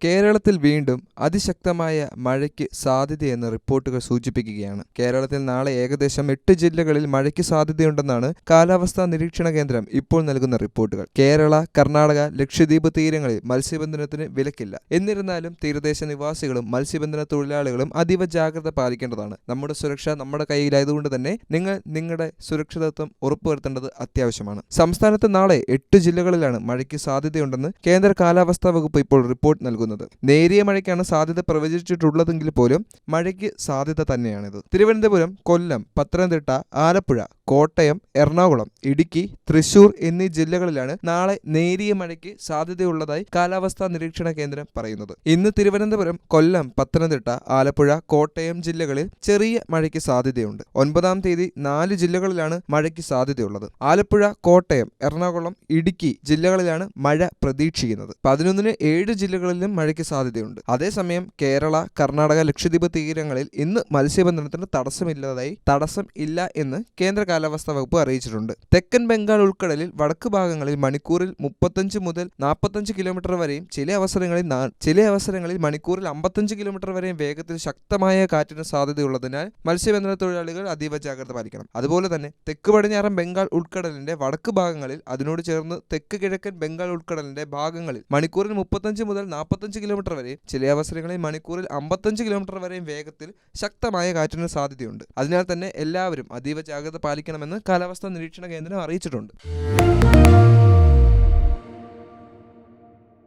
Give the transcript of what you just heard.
കേരളത്തിൽ വീണ്ടും അതിശക്തമായ മഴയ്ക്ക് സാധ്യതയെന്ന് റിപ്പോർട്ടുകൾ സൂചിപ്പിക്കുകയാണ്. കേരളത്തിൽ നാളെ ഏകദേശം 8 ജില്ലകളിൽ മഴയ്ക്ക് സാധ്യതയുണ്ടെന്നാണ് കാലാവസ്ഥാ നിരീക്ഷണ കേന്ദ്രം ഇപ്പോൾ നൽകുന്ന റിപ്പോർട്ടുകൾ. കേരള, കർണാടക, ലക്ഷദ്വീപ് തീരങ്ങളിൽ മത്സ്യബന്ധനത്തിന് വിലക്കില്ല. എന്നിരുന്നാലും തീരദേശ നിവാസികളും മത്സ്യബന്ധന തൊഴിലാളികളും അതീവ ജാഗ്രത പാലിക്കേണ്ടതാണ്. നമ്മുടെ സുരക്ഷ നമ്മുടെ കയ്യിലായതുകൊണ്ട് തന്നെ നിങ്ങൾ നിങ്ങളുടെ സുരക്ഷിതത്വം ഉറപ്പുവരുത്തേണ്ടത് അത്യാവശ്യമാണ്. സംസ്ഥാനത്ത് നാളെ 8 ജില്ലകളിലാണ് മഴയ്ക്ക് സാധ്യതയുണ്ടെന്ന് കേന്ദ്ര കാലാവസ്ഥാ വകുപ്പ് ഇപ്പോൾ റിപ്പോർട്ട് നൽകുന്നത്. നേരിയ മഴയ്ക്കാണ് സാധ്യത പ്രവചിച്ചിട്ടുള്ളതെങ്കിൽ പോലും മഴയ്ക്ക് സാധ്യത തന്നെയാണിത്. തിരുവനന്തപുരം, കൊല്ലം, പത്തനംതിട്ട, ആലപ്പുഴ, കോട്ടയം, എറണാകുളം, ഇടുക്കി, തൃശൂർ എന്നീ ജില്ലകളിലാണ് നാളെ നേരിയ മഴയ്ക്ക് സാധ്യതയുള്ളതായി കാലാവസ്ഥാ നിരീക്ഷണ കേന്ദ്രം പറയുന്നത്. ഇന്ന് തിരുവനന്തപുരം, കൊല്ലം, പത്തനംതിട്ട, ആലപ്പുഴ, കോട്ടയം ജില്ലകളിൽ ചെറിയ മഴയ്ക്ക് സാധ്യതയുണ്ട്. 9-ാം തീയതി 4 ജില്ലകളിലാണ് മഴയ്ക്ക് സാധ്യതയുള്ളത്. ആലപ്പുഴ, കോട്ടയം, എറണാകുളം, ഇടുക്കി ജില്ലകളിലാണ് മഴ പ്രതീക്ഷിക്കുന്നത്. 11-ന് 7 ജില്ലകളിലും മഴയ്ക്ക് സാധ്യതയുണ്ട്. അതേസമയം കേരള, കർണാടക, ലക്ഷദ്വീപ് തീരങ്ങളിൽ ഇന്ന് മത്സ്യബന്ധനത്തിന് തടസ്സം ഇല്ല എന്ന് കേന്ദ്ര കാലാവസ്ഥാ വകുപ്പ് അറിയിച്ചിട്ടുണ്ട്. തെക്കൻ ബംഗാൾ ഉൾക്കടലിൽ വടക്ക് ഭാഗങ്ങളിൽ മണിക്കൂറിൽ 35 മുതൽ 45 കിലോമീറ്റർ വരെയും ചില അവസരങ്ങളിൽ മണിക്കൂറിൽ 55 കിലോമീറ്റർ വരെയും വേഗത്തിൽ ശക്തമായ കാറ്റിന് സാധ്യതയുള്ളതിനാൽ മത്സ്യബന്ധന തൊഴിലാളികൾ അതീവ ജാഗ്രത പാലിക്കണം. അതുപോലെ തന്നെ തെക്ക് പടിഞ്ഞാറൻ ബംഗാൾ ഉൾക്കടലിന്റെ വടക്ക് ഭാഗങ്ങളിൽ അതിനോട് ചേർന്ന് തെക്ക് കിഴക്കൻ ബംഗാൾ ഉൾക്കടലിന്റെ ഭാഗങ്ങളിൽ മണിക്കൂറിൽ 35 മുതൽ 45 കിലോമീറ്റർ വരെയും ചില അവസരങ്ങളിൽ മണിക്കൂറിൽ 55 കിലോമീറ്റർ വരെയും വേഗത്തിൽ ശക്തമായ കാറ്റിന് സാധ്യതയുണ്ട്. അതിനാൽ തന്നെ എല്ലാവരും അതീവ ജാഗ്രത പാലിക്കണമെന്ന് കാലാവസ്ഥാ നിരീക്ഷണ കേന്ദ്രം അറിയിച്ചിട്ടുണ്ട്.